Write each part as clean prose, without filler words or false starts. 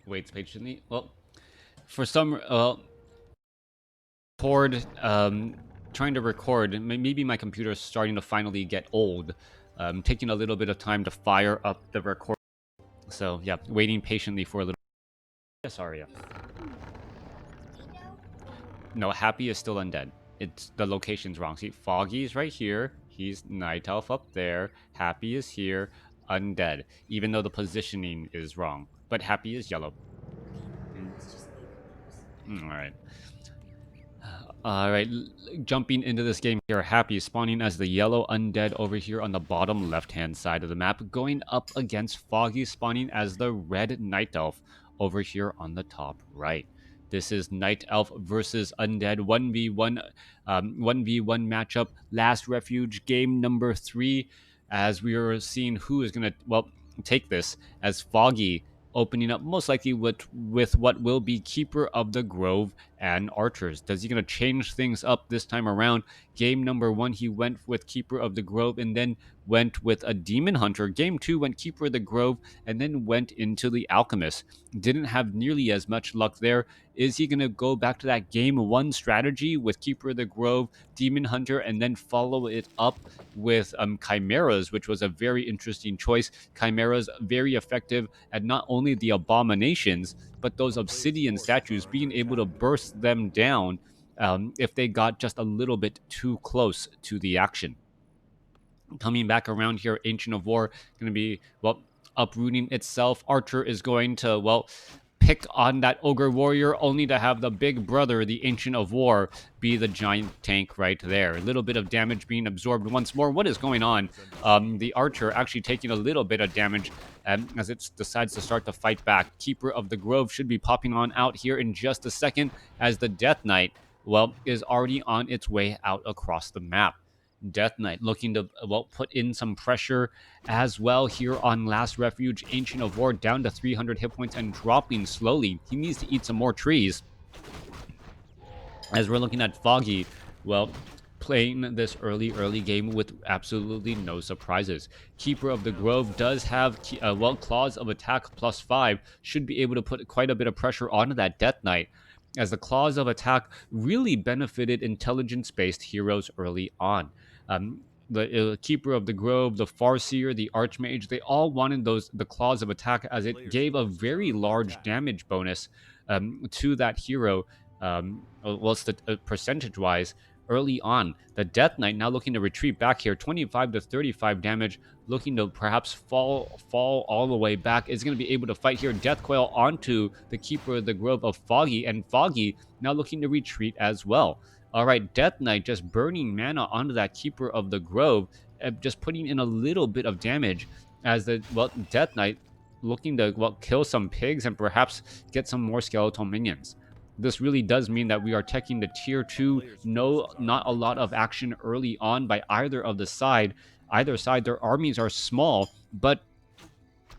waits patiently. Well, for some record, trying to record. Maybe my computer is starting to finally get old. Taking a little bit of time to fire up the record. So yeah, waiting patiently for a little. Yes, Arya. No, Happy is still undead. It's the location's wrong. See, Foggy's right here. He's Night Elf up there. Happy is here. Undead. Even though the positioning is wrong, but Happy is yellow. All right. All right, jumping into this game here, Happy spawning as the yellow undead over here on the bottom left-hand side of the map, going up against Foggy spawning as the red night elf over here on the top right. This is Night Elf versus Undead 1v1 1v1 matchup, Last Refuge game number 3, as we are seeing who is going to take this, as Foggy opening up most likely with what will be Keeper of the Grove and Archers. Does he going to change things up this time around? Game number 1, he went with Keeper of the Grove and then went with a Demon Hunter. Game 2 went Keeper of the Grove and then went into the Alchemist. Didn't have nearly as much luck there. Is he going to go back to that Game 1 strategy with Keeper of the Grove, Demon Hunter, and then follow it up with Chimeras, which was a very interesting choice. Chimeras very effective at not only the abominations, but those obsidian statues, being able to burst them down if they got just a little bit too close to the action. Coming back around here, Ancient of War going to be, uprooting itself. Archer is going to, pick on that Ogre Warrior, only to have the big brother, the Ancient of War, be the giant tank right there. A little bit of damage being absorbed once more. What is going on? The Archer actually taking a little bit of damage as it decides to start to fight back. Keeper of the Grove should be popping on out here in just a second, as the Death Knight, is already on its way out across the map. Death Knight looking to put in some pressure as well here on Last Refuge. Ancient of War down to 300 hit points and dropping slowly. He needs to eat some more trees. As we're looking at Foggy, playing this early game with absolutely no surprises. Keeper of the Grove does have Claws of Attack +5, should be able to put quite a bit of pressure onto that Death Knight, as the Claws of Attack really benefited intelligence-based heroes early on. The Keeper of the Grove, the Farseer, the Archmage, they all wanted the Claws of Attack, as it gave a very large damage bonus to that hero, percentage-wise, early on. The Death Knight now looking to retreat back here, 25 to 35 damage, looking to perhaps fall all the way back. Is going to be able to fight here. Death Coil onto the Keeper of the Grove of Foggy, and Foggy now looking to retreat as well. All right, Death Knight just burning mana onto that Keeper of the Grove, just putting in a little bit of damage, as the Death Knight looking to kill some pigs and perhaps get some more skeletal minions. This really does mean that we are teching the tier 2. No, not a lot of action early on by either side. Their armies are small, but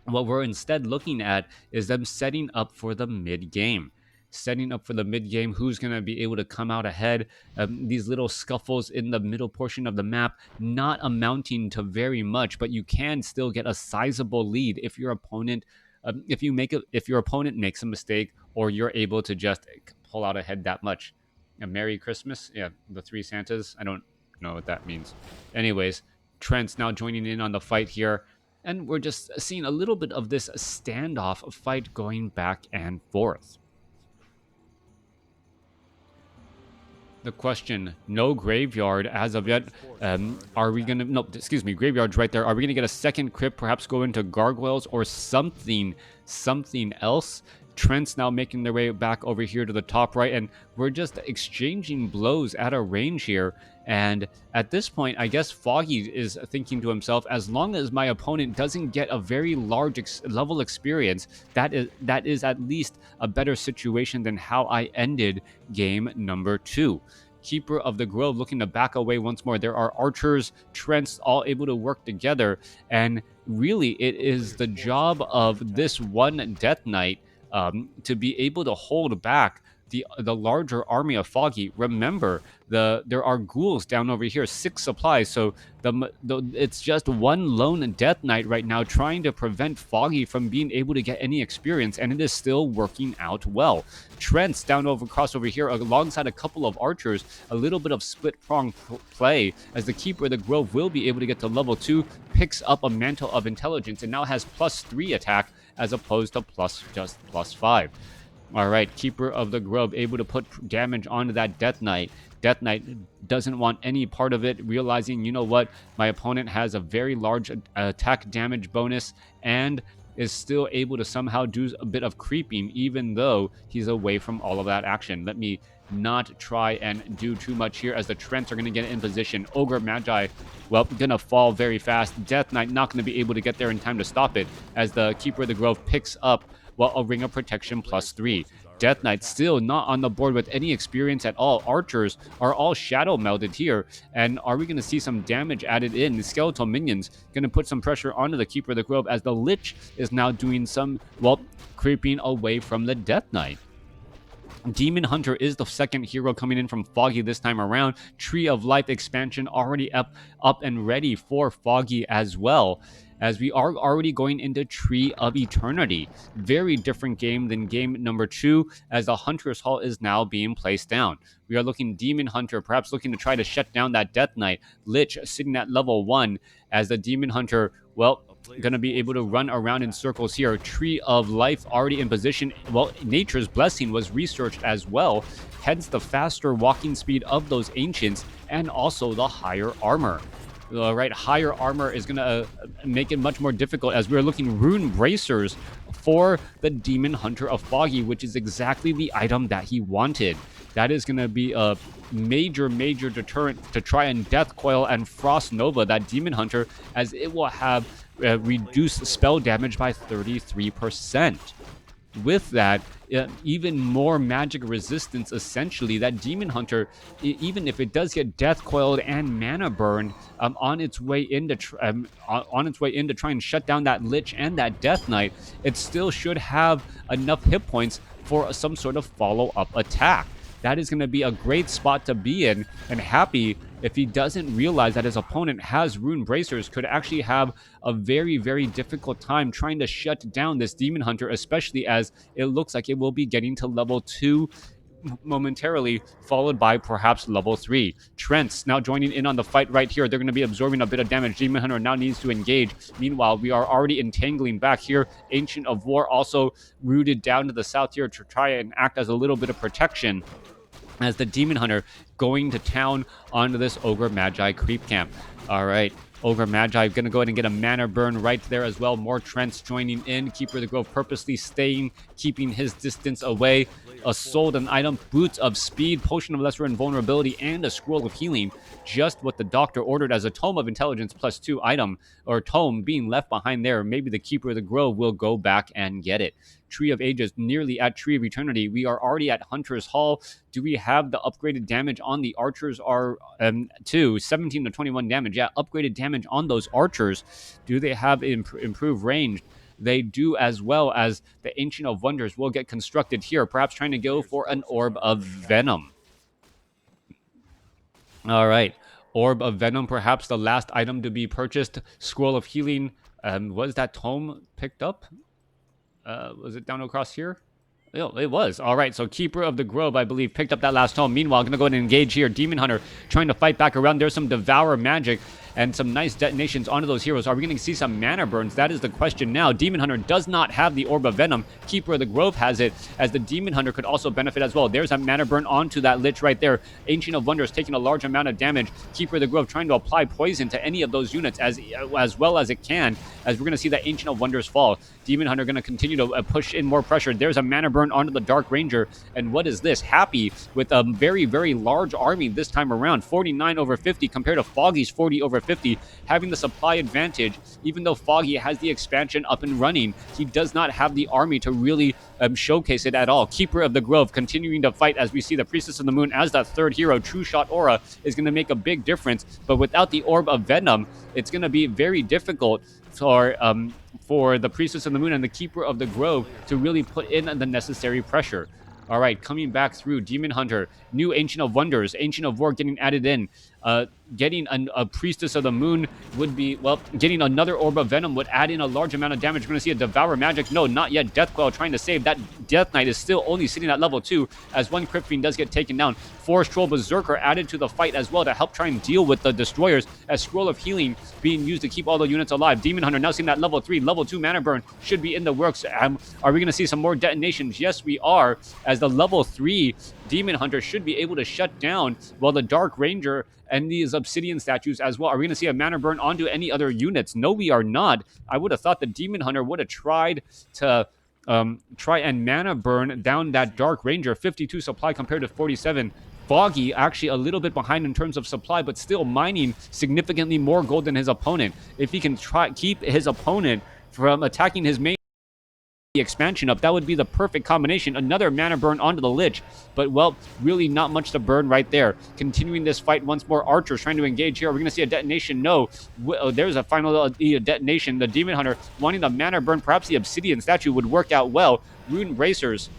what we're instead looking at is them setting up for the mid game. Who's going to be able to come out ahead. These little scuffles in the middle portion of the map, not amounting to very much, but you can still get a sizable lead if your opponent if your opponent makes a mistake, or you're able to just pull out ahead that much. Merry Christmas. Yeah, the 3 Santas. I don't know what that means. Anyways, Trent's now joining in on the fight here, and we're just seeing a little bit of this standoff fight going back and forth. The question, no graveyard as of yet. Are we gonna, no, excuse me, graveyard's right there. Are we gonna get a second crypt, perhaps go into gargoyles or something else? Trent's now making their way back over here to the top right, and we're just exchanging blows at a range here. And at this point, I guess Foggy is thinking to himself, as long as my opponent doesn't get a very large level experience, that is at least a better situation than how I ended game number 2. Keeper of the Grove looking to back away once more. There are Archers, Trents, all able to work together, and really it is the job of this one Death Knight to be able to hold back the larger army of Foggy. Remember, there are ghouls down over here, 6 supplies. So it's just one lone Death Knight right now trying to prevent Foggy from being able to get any experience, and it is still working out well. Trent's down over across over here alongside a couple of archers. A little bit of split prong play as the Keeper of the Grove will be able to get to level 2, picks up a Mantle of Intelligence, and now has +3 attack as opposed to just +5. All right, Keeper of the Grove able to put damage onto that Death Knight. Death Knight doesn't want any part of it, realizing, you know what, my opponent has a very large attack damage bonus and is still able to somehow do a bit of creeping, even though he's away from all of that action. Let me not try and do too much here as the Trents are going to get in position. Ogre Magi, well, going to fall very fast. Death Knight not going to be able to get there in time to stop it as the Keeper of the Grove picks up, well, a Ring of Protection +3. Death Knight still not on the board with any experience at all. Archers are all shadow melded here. And are we going to see some damage added in? The skeletal minions going to put some pressure onto the Keeper of the Grove as the Lich is now doing some, well, creeping away from the Death Knight. Demon Hunter is the second hero coming in from Foggy this time around. Tree of Life expansion already up and ready for Foggy as well, as we are already going into Tree of Eternity. Very different game than game number 2, as the Hunter's Hall is now being placed down. We are looking Demon Hunter, perhaps looking to try to shut down that Death Knight. Lich sitting at level 1, as the Demon Hunter, well, going to be able to run around in circles here. Tree of Life already in position. Well, Nature's Blessing was researched as well, hence the faster walking speed of those ancients and also the higher armor. Right, higher armor is going to make it much more difficult, as we're looking Rune Bracers for the Demon Hunter of Foggy, which is exactly the item that he wanted. That is going to be a major deterrent to try and Death Coil and Frost Nova that Demon Hunter, as it will have reduced spell damage by 33%. With that, even more magic resistance, essentially. That Demon Hunter, even if it does get Death Coiled and Mana Burned, on its way into try and shut down that Lich and that Death Knight, it still should have enough hit points for some sort of follow-up attack. That is going to be a great spot to be in, and Happy, if he doesn't realize that his opponent has Rune Bracers, could actually have a very difficult time trying to shut down this Demon Hunter, especially as it looks like it will be getting to level 2 momentarily, followed by perhaps level 3. Trent's now joining in on the fight right here. They're going to be absorbing a bit of damage. Demon Hunter now needs to engage. Meanwhile, we are already entangling back here. Ancient of War also rooted down to the south here to try and act as a little bit of protection, as the Demon Hunter going to town onto this Ogre Magi creep camp. All right, Ogre Magi going to go ahead and get a Mana Burn right there as well. More Trents joining in. Keeper of the Grove purposely staying, keeping his distance away. A sold an item, Boots of Speed, Potion of Lesser Invulnerability, and a Scroll of Healing. Just what the doctor ordered, as a Tome of Intelligence +2 item, or tome being left behind there. Maybe the Keeper of the Grove will go back and get it. Tree of Ages nearly at Tree of Eternity. We are already at Hunter's Hall. Do we have the upgraded damage on the archers? Are 17 to 21 damage. Yeah, upgraded damage on those archers. Do they have improved range? They do, as well as the Ancient of Wonders will get constructed here, perhaps trying to go for an Orb of Venom. All right, Orb of Venom, perhaps the last item to be purchased. Scroll of Healing. Was that tome picked up? Was it down across here? Oh, it was. All right, so Keeper of the Grove, I believe, picked up that last tome. Meanwhile, going to go ahead and engage here. Demon Hunter trying to fight back around. There's some Devour magic and some nice detonations onto those heroes. Are we going to see some Mana Burns? That is the question now. Demon Hunter does not have the Orb of Venom. Keeper of the Grove has it, as the Demon Hunter could also benefit as well. There's a Mana Burn onto that Lich right there. Ancient of Wonders taking a large amount of damage. Keeper of the Grove trying to apply poison to any of those units as well as it can, as we're going to see that Ancient of Wonders fall. Demon Hunter going to continue to push in more pressure. There's a Mana Burn onto the Dark Ranger. And what is this? Happy with a very large army this time around. 49 over 50 compared to Foggy's 40 over 50. Having the supply advantage, even though Foggy has the expansion up and running, he does not have the army to really showcase it at all. Keeper of the Grove continuing to fight, as we see the Priestess of the Moon as that third hero. True Shot Aura is going to make a big difference, but without the Orb of Venom, it's going to be very difficult for the Priestess of the Moon and the Keeper of the Grove to really put in the necessary pressure. All right, coming back through Demon Hunter, new Ancient of Wonders, Ancient of War getting added in. Getting a Priestess of the Moon would be, well, getting another Orb of Venom would add in a large amount of damage. We're going to see a Devour Magic. No, not yet. Death Coil trying to save. That Death Knight is still only sitting at level 2 as one Crypt Fiend does get taken down. Forest Troll Berserker added to the fight as well to help try and deal with the Destroyers as Scroll of Healing being used to keep all the units alive. Demon Hunter now seeing that level 3, level 2 mana burn should be in the works. Are we going to see some more detonations? Yes, we are, as the level 3 Demon Hunter should be able to shut down while the Dark Ranger and these Obsidian statues as well. Are we going to see a mana burn onto any other units? No, we are not. I would have thought the Demon Hunter would have tried to try and mana burn down that Dark Ranger. 52 supply compared to 47. Foggy actually a little bit behind in terms of supply, but still mining significantly more gold than his opponent. If he can keep his opponent from attacking his main expansion up, that would be the perfect combination. Another mana burn onto the Lich, but well, really not much to burn right there. Continuing this fight once more, Archers trying to engage here. We're going to see a detonation. No, there's a final detonation. The Demon Hunter wanting the mana burn, perhaps the Obsidian statue would work out well. Rune Bracers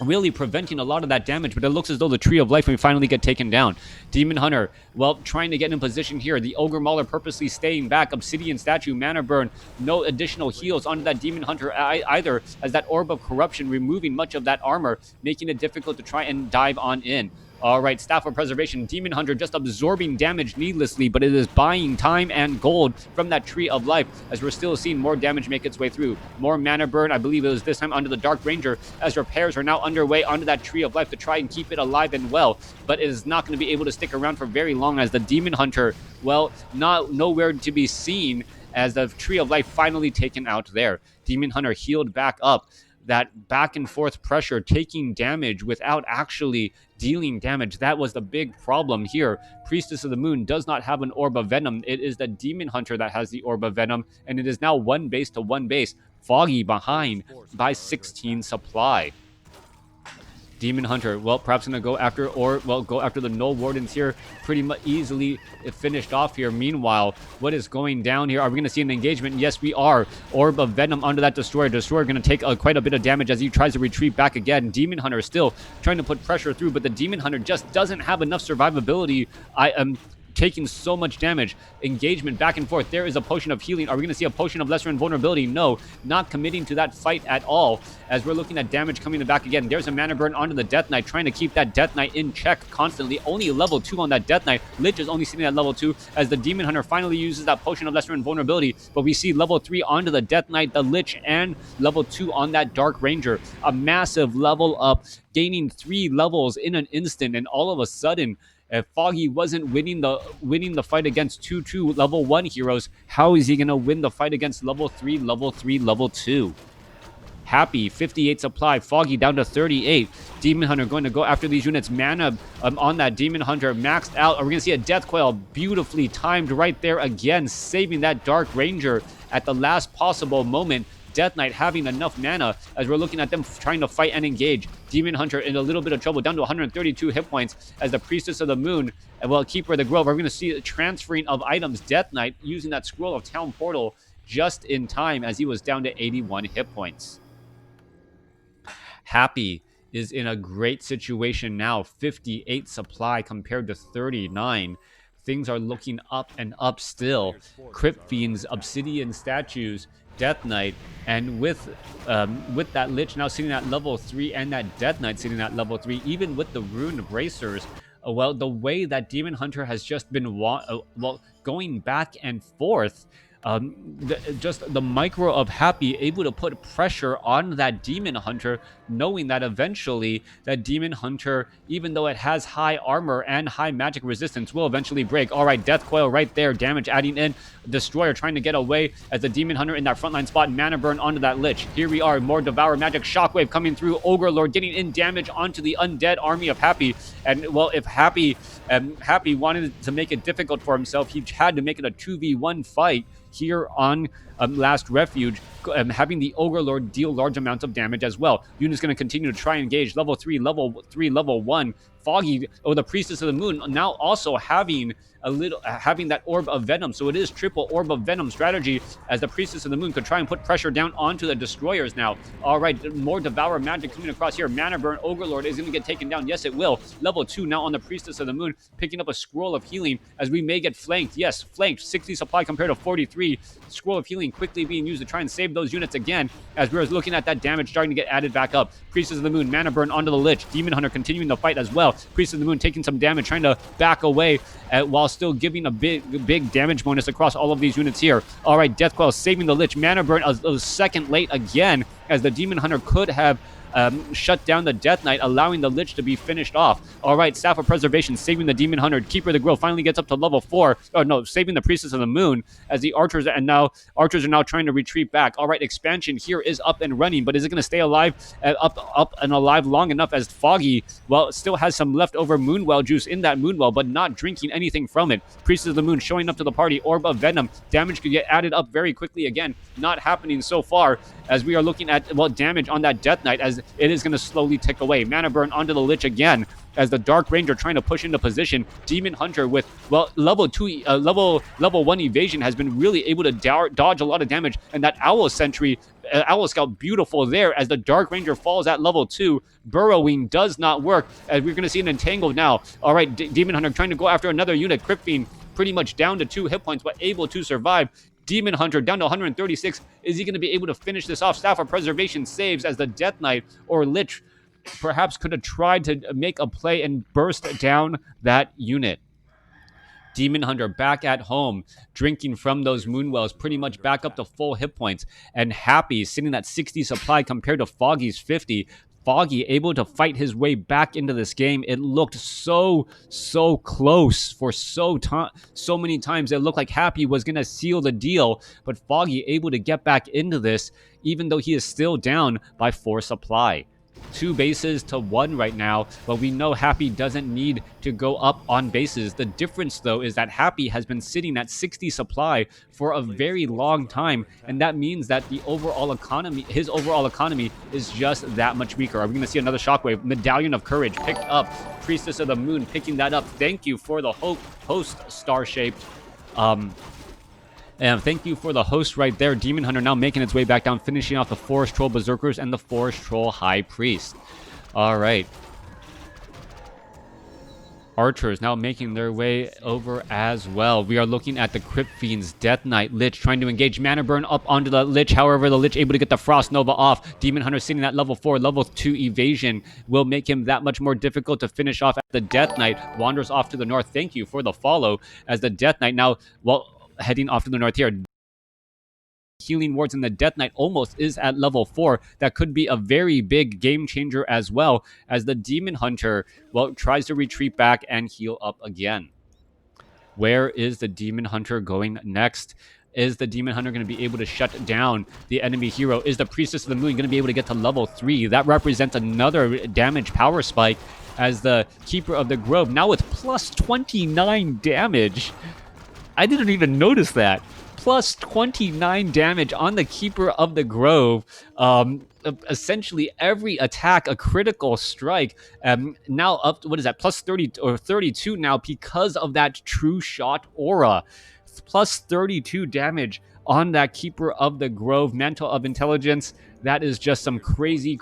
really preventing a lot of that damage, but it looks as though the Tree of Life may finally get taken down. Demon Hunter, well, trying to get in position here. The Ogre Mauler purposely staying back. Obsidian Statue, mana burn. No additional heals onto that Demon Hunter either, as that Orb of Corruption removing much of that armor, making it difficult to try and dive on in. All right, Staff of Preservation. Demon Hunter just absorbing damage needlessly, but it is buying time and gold from that Tree of Life, as we're still seeing more damage make its way through. More mana burn, I believe it was this time onto the Dark Ranger, as repairs are now underway onto that Tree of Life to try and keep it alive and well, but it is not going to be able to stick around for very long, as the Demon Hunter, well, nowhere to be seen, as the Tree of Life finally taken out there. Demon Hunter healed back up. That back and forth pressure, taking damage without actually dealing damage. That was the big problem here. Priestess of the Moon does not have an Orb of Venom. It is the Demon Hunter that has the Orb of Venom, and it is now 1 base to 1 base. Foggy behind by 16 supply. Demon Hunter, well, perhaps going to go after, go after the Null Wardens here. Pretty much easily finished off here. Meanwhile, what is going down here? Are we going to see an engagement? Yes, we are. Orb of Venom onto that Destroyer. Destroyer going to take quite a bit of damage as he tries to retreat back again. Demon Hunter still trying to put pressure through, but the Demon Hunter just doesn't have enough survivability. I am taking so much damage. Engagement back and forth. There is a Potion of Healing. Are we going to see a Potion of Lesser Invulnerability? No, not committing to that fight at all, as we're looking at damage coming back again. There's a mana burn onto the Death Knight, trying to keep that Death Knight in check constantly. Only level 2 on that Death Knight. Lich is only sitting at level 2, as the Demon Hunter finally uses that Potion of Lesser Invulnerability, but we see level 3 onto the Death Knight, the Lich, and level 2 on that Dark Ranger. A massive level up, gaining 3 levels in an instant, and all of a sudden, if Foggy wasn't winning the fight against 2 level 1 heroes, how is he going to win the fight against level 3, level 2? Happy, 58 supply. Foggy down to 38. Demon Hunter going to go after these units. Mana on that Demon Hunter maxed out. Are we going to see a Death Coil? Beautifully timed right there again, saving that Dark Ranger at the last possible moment. Death Knight having enough mana, as we're looking at them trying to fight and engage. Demon Hunter in a little bit of trouble, down to 132 hit points, as the Priestess of the Moon, well, Keeper of the Grove, are going to see the transferring of items. Death Knight using that Scroll of Town Portal just in time, as he was down to 81 hit points. Happy is in a great situation now, 58 supply compared to 39. Things are looking up and up still. Crypt Fiends, Obsidian Statues, Death Knight, and with that Lich now sitting at level 3 and that Death Knight sitting at level 3, even with the Rune Bracers, well, the way that Demon Hunter has just been going back and forth, just the micro of Happy able to put pressure on that Demon Hunter, knowing that eventually that Demon Hunter, even though it has high armor and high magic resistance, will eventually break. All right, Death Coil right there, damage adding in. Destroyer trying to get away, as the Demon Hunter in that frontline spot, mana burn onto that Lich. Here we are, more Devour Magic, Shockwave coming through. Ogre Lord getting in damage onto the undead army of Happy. And well, if Happy wanted to make it difficult for himself, he had to make it a 2v1 fight here on last refuge, having the Ogre Lord deal large amounts of damage as well. Unit's going to continue to try and engage level 3, level 1. Foggy, or the Priestess of the Moon, now also having having that Orb of Venom. So it is triple Orb of Venom strategy, as the Priestess of the Moon could try and put pressure down onto the destroyers now. All right, more Devour magic coming across here. Mana Burn Ogre Lord is going to get taken down. Yes, it will. Level 2 now on the Priestess of the Moon, picking up a Scroll of Healing, as we may get flanked. Yes, flanked. 60 supply compared to 43. Scroll of Healing quickly being used to try and save those units again, as we're looking at that damage starting to get added back up. Priestess of the Moon, Mana Burn onto the Lich. Demon Hunter continuing the fight as well. Priestess of the Moon taking some damage, trying to back away while still giving a big damage bonus across all of these units here. All right, Death Coil saving the Lich. Mana Burn a second late again, as the Demon Hunter could have shut down the Death Knight, allowing the Lich to be finished off. All right, Staff of Preservation saving the Demon Hunter. Keeper of the Grove finally gets up to level 4. Oh no, saving the Priestess of the Moon, as the archers are now trying to retreat back. All right, expansion here is up and running, but is it going to stay alive, up and alive long enough, as Foggy, well, still has some leftover Moonwell juice in that Moonwell, but not drinking anything from it. Priestess of the Moon showing up to the party. Orb of Venom. Damage could get added up very quickly again. Not happening so far, as we are looking at, well, damage on that Death Knight, as it is going to slowly tick away. Mana Burn onto the Lich again, as the Dark Ranger trying to push into position. Demon Hunter with, well, level 1 evasion has been really able to dodge a lot of damage, and that Owl Sentry, Owl Scout, beautiful there, as the Dark Ranger falls at level 2. Burrowing does not work, as we're going to see an entangle now. All right, Demon Hunter trying to go after another unit. Crypt Fiend pretty much down to 2 hit points, but able to survive. Demon Hunter down to 136. Is he going to be able to finish this off? Staff of Preservation saves, as the Death Knight or Lich perhaps could have tried to make a play and burst down that unit. Demon Hunter back at home, drinking from those Moonwells, pretty much back up to full hit points, and Happy sitting at 60 supply compared to Foggy's 50. Foggy able to fight his way back into this game. It looked so close for so many times. It looked like Happy was going to seal the deal, but Foggy able to get back into this, even though he is still down by 4 supply. 2 bases to 1 right now, but we know Happy doesn't need to go up on bases. The difference, though, is that Happy has been sitting at 60 supply for a very long time, and that means that the overall economy, his overall economy, is just that much weaker. Are we going to see another Shockwave? Medallion of Courage picked up. Priestess of the Moon picking that up. Thank you for the host, Star-Shaped. And thank you for the host right there. Demon Hunter now making its way back down, finishing off the Forest Troll Berserkers and the Forest Troll High Priest. All right. Archers now making their way over as well. We are looking at the Crypt Fiend's Death Knight. Lich trying to engage. Mana Burn up onto the Lich. However, the Lich able to get the Frost Nova off. Demon Hunter sitting at level 4. Level 2 evasion will make him that much more difficult to finish off. The Death Knight wanders off to the north. Thank you for the follow, as the Death Knight now, well, heading off to the north here. Healing wards in the Death Knight almost is at level 4. That could be a very big game changer as well, as the Demon Hunter, well, tries to retreat back and heal up again. Where is the Demon Hunter going next? Is the Demon Hunter going to be able to shut down the enemy hero? Is the Priestess of the Moon going to be able to get to level 3? That represents another damage power spike, as the Keeper of the Grove now with plus 29 damage. I didn't even notice that. Plus 29 damage on the Keeper of the Grove. Essentially every attack a critical strike. Now up to, what is that, plus 30 or 32 now, because of that True Shot aura. Plus 32 damage on that Keeper of the Grove. Mantle of Intelligence. That is just some crazy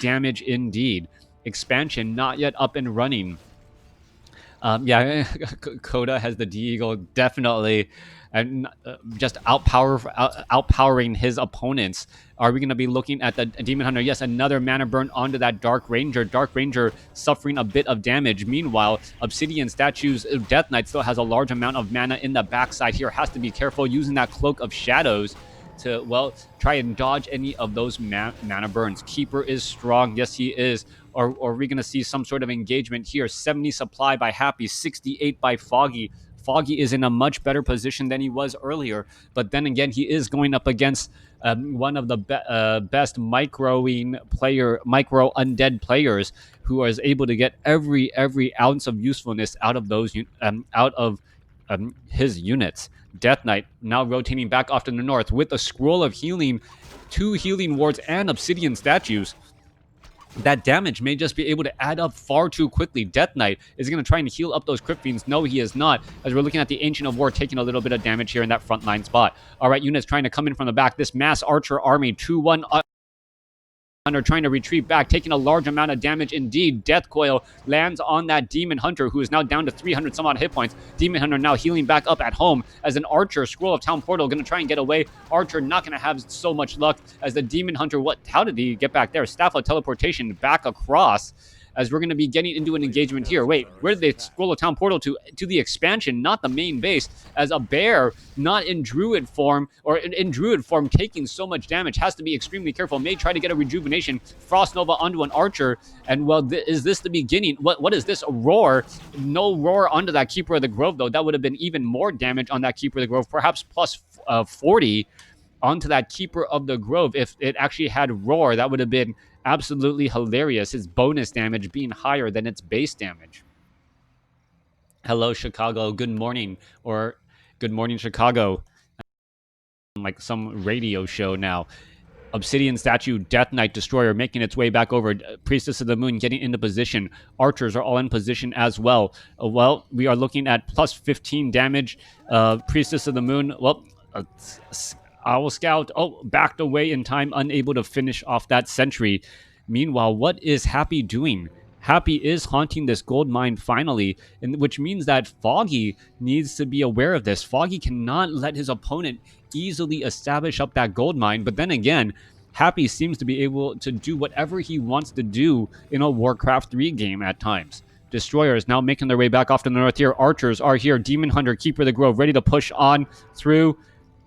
damage indeed. Expansion not yet up and running. Yeah, Coda has the D-Eagle, definitely, and just outpowering his opponents. Are we going to be looking at the Demon Hunter? Yes, another Mana Burn onto that Dark Ranger. Dark Ranger suffering a bit of damage. Meanwhile, Obsidian Statue's Death Knight still has a large amount of mana in the backside here. Has to be careful using that Cloak of Shadows to, well, try and dodge any of those mana burns. Keeper is strong. Yes, he is. Or are we going to see some sort of engagement here? 70 supply by Happy, 68 by Foggy. Foggy is in a much better position than he was earlier. But then again, he is going up against one of the best micro undead players, who is able to get every ounce of usefulness out of those his units. Death Knight now rotating back off to the north with a scroll of healing, 2 healing wards, and obsidian statues. That damage may just be able to add up far too quickly. Death Knight is going to try and heal up those Crypt Fiends. No, he is not, as we're looking at the Ancient of War taking a little bit of damage here in that frontline spot. All right, units trying to come in from the back. This mass archer army, 2-1 Hunter trying to retreat back, taking a large amount of damage indeed. Death Coil lands on that Demon Hunter, who is now down to 300 some odd hit points. Demon Hunter now healing back up at home as an Archer, Scroll of Town Portal, going to try and get away. Archer not going to have so much luck as the Demon Hunter, how did he get back there? Staff of Teleportation back across, as we're going to be getting into an engagement here. Wait, where did they scroll a town portal to? To the expansion, not the main base, as a bear, not in druid form, or in druid form, taking so much damage, has to be extremely careful. May try to get a rejuvenation. Frost Nova onto an archer, and well, is this the beginning? What is this? A roar? No roar onto that Keeper of the Grove, though. That would have been even more damage on that Keeper of the Grove, perhaps plus 40 onto that Keeper of the Grove. If it actually had roar, that would have been absolutely hilarious, his bonus damage being higher than its base damage. Hello, Chicago. Good morning, or good morning, Chicago. Like some radio show now. Obsidian Statue, Death Knight, Destroyer making its way back over. Priestess of the Moon getting into position. Archers are all in position as well. Well, we are looking at plus 15 damage. Priestess of the Moon, well, Owl Scout, backed away in time, unable to finish off that sentry. Meanwhile, what is Happy doing? Happy is haunting this gold mine finally, which means that Foggy needs to be aware of this. Foggy cannot let his opponent easily establish up that gold mine, but then again, Happy seems to be able to do whatever he wants to do in a WarCraft 3 game at times. Destroyers now making their way back off to the north here. Archers are here. Demon Hunter, Keeper of the Grove, ready to push on through.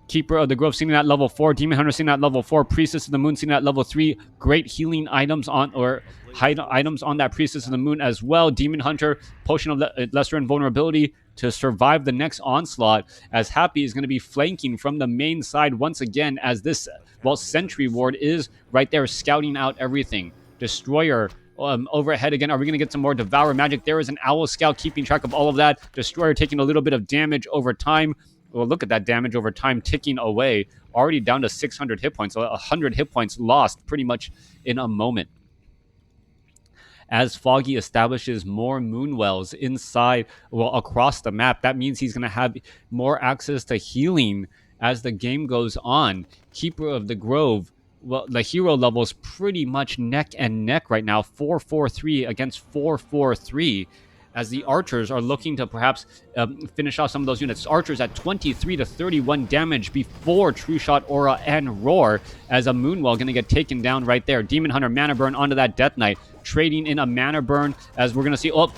Keeper of the Grove sitting at level 4. Demon Hunter sitting at level 4. Priestess of the Moon sitting at level 3. Great healing items on, or items on that Priestess of the Moon as well. Demon Hunter, Potion of Lesser Invulnerability to survive the next onslaught, as Happy is going to be flanking from the main side once again, as this, Sentry Ward is right there scouting out everything. Destroyer overhead again. Are we going to get some more Devour Magic? There is an Owl Scout keeping track of all of that. Destroyer taking a little bit of damage over time. Well, look at that damage over time ticking away. Already down to 600 hit points. 100 hit points lost pretty much in a moment. As Foggy establishes more Moonwells inside, across the map, that means he's going to have more access to healing as the game goes on. Keeper of the Grove, the hero level is pretty much neck and neck right now. 4-4-3 against 4-4-3. As the Archers are looking to perhaps finish off some of those units. Archers at 23 to 31 damage before True Shot, Aura, and Roar, as a Moonwell going to get taken down right there. Demon Hunter Mana Burn onto that Death Knight, trading in a Mana Burn, as we're going to see, that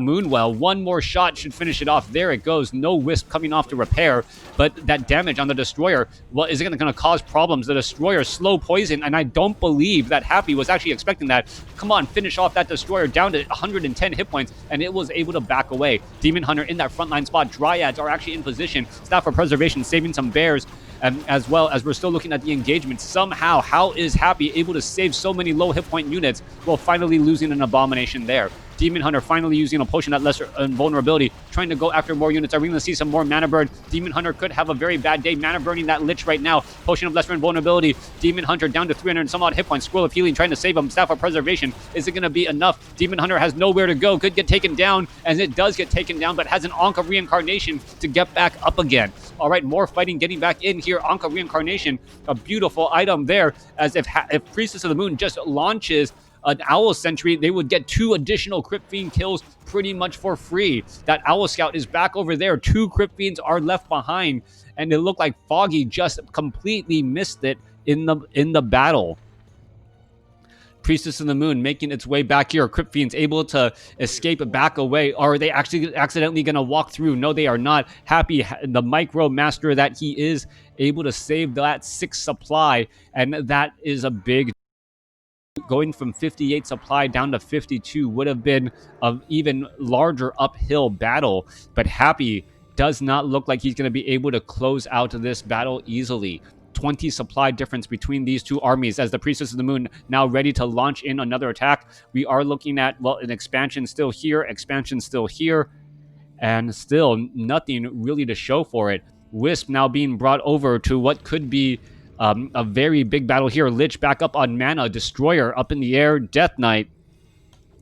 Moonwell, one more shot should finish it off. There it goes. No Wisp coming off to repair, but that damage on the Destroyer, is it going to cause problems? The Destroyer slow poison, and I don't believe that Happy was actually expecting that. Come on, finish off that Destroyer down to 110 hit points, and it was able to back away. Demon Hunter in that frontline spot. Dryads are actually in position. Staff of Preservation saving some bears, as well, as we're still looking at the engagement. Somehow, how is Happy able to save so many low hit point units while finally losing an Abomination there? Demon Hunter finally using a Potion at Lesser Invulnerability, trying to go after more units. Are we going to see some more Mana Burn? Demon Hunter could have a very bad day. Mana Burning that Lich right now. Potion of Lesser Invulnerability. Demon Hunter down to 300 and some odd hit points. Scroll of Healing trying to save him. Staff of Preservation. Is it going to be enough? Demon Hunter has nowhere to go. Could get taken down, and it does get taken down, but has an Ankh of Reincarnation to get back up again. All right, more fighting getting back in here. Ankh of Reincarnation, a beautiful item there, as if Priestess of the Moon just launches an Owl Sentry, they would get 2 additional Crypt Fiend kills pretty much for free. That Owl Scout is back over there. 2 Crypt Fiends are left behind, and it looked like Foggy just completely missed it in the battle. Priestess of the Moon making its way back here. Crypt Fiends able to escape back away. Are they actually accidentally going to walk through? No, they are not. Happy, the Micro Master that he is, able to save that 6 supply, and that is a big. Going from 58 supply down to 52 would have been an even larger uphill battle, but Happy does not look like he's going to be able to close out this battle easily. 20 supply difference between these two armies, as the Priestess of the Moon now ready to launch in another attack. We are looking at, an expansion still here, and still nothing really to show for it. Wisp now being brought over to what could be a very big battle here. Lich back up on mana. Destroyer up in the air. Death Knight.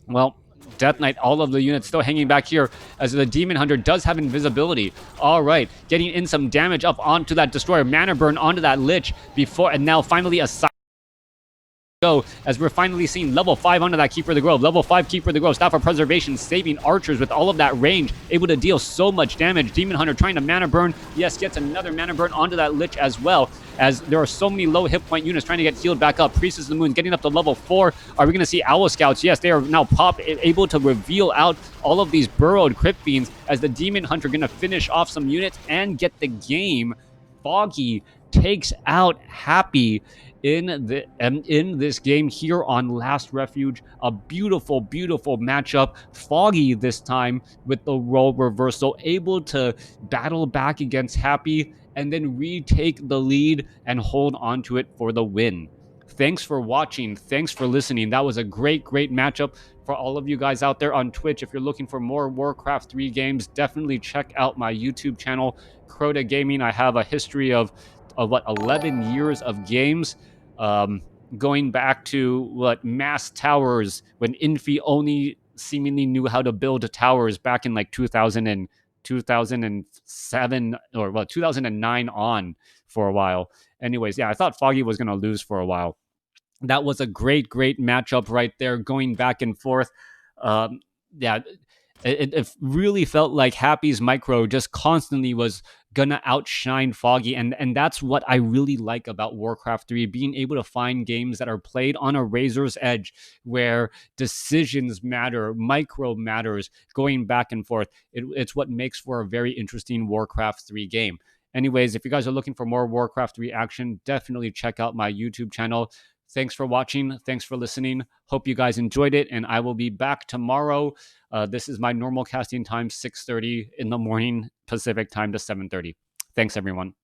Well, Death Knight, all of the units still hanging back here as the Demon Hunter does have invisibility. All right, getting in some damage up onto that Destroyer. Mana burn onto that Lich before, and now finally a side go as we're finally seeing level 5 onto that Keeper of the Grove. Level 5 Keeper of the Grove, Staff of Preservation, saving archers with all of that range, able to deal so much damage. Demon Hunter trying to mana burn. Yes, gets another mana burn onto that Lich as well, as there are so many low hit point units trying to get healed back up. Priestess of the Moon getting up to level 4. Are we going to see Owl Scouts? Yes, they are now able to reveal out all of these burrowed Crypt Fiends as the Demon Hunter going to finish off some units and get the game. Foggy takes out Happy in this game here on Last Refuge. A beautiful, beautiful matchup. Foggy this time with the role reversal, able to battle back against Happy and then retake the lead and hold on to it for the win. Thanks for watching. Thanks for listening. That was a great, great matchup for all of you guys out there on Twitch. If you're looking for more WarCraft 3 games, definitely check out my YouTube channel, Crota Gaming. I have a history of 11 years of games, going back to Mass Towers, when Infi only seemingly knew how to build towers back in like 2007 or 2009 on for a while. Anyways, yeah, I thought Foggy was going to lose for a while. That was a great, great matchup right there, going back and forth. Yeah, it really felt like Happy's micro just constantly was gonna outshine Foggy, and that's what I really like about Warcraft 3, being able to find games that are played on a razor's edge, where decisions matter, micro matters, going back and forth. It's what makes for a very interesting Warcraft 3 game. Anyways, if you guys are looking for more Warcraft 3 action, definitely check out my YouTube channel. Thanks for watching. Thanks for listening. Hope you guys enjoyed it, and I will be back tomorrow. This is my normal casting time, 6:30 in the morning Pacific time to 7:30. Thanks, everyone.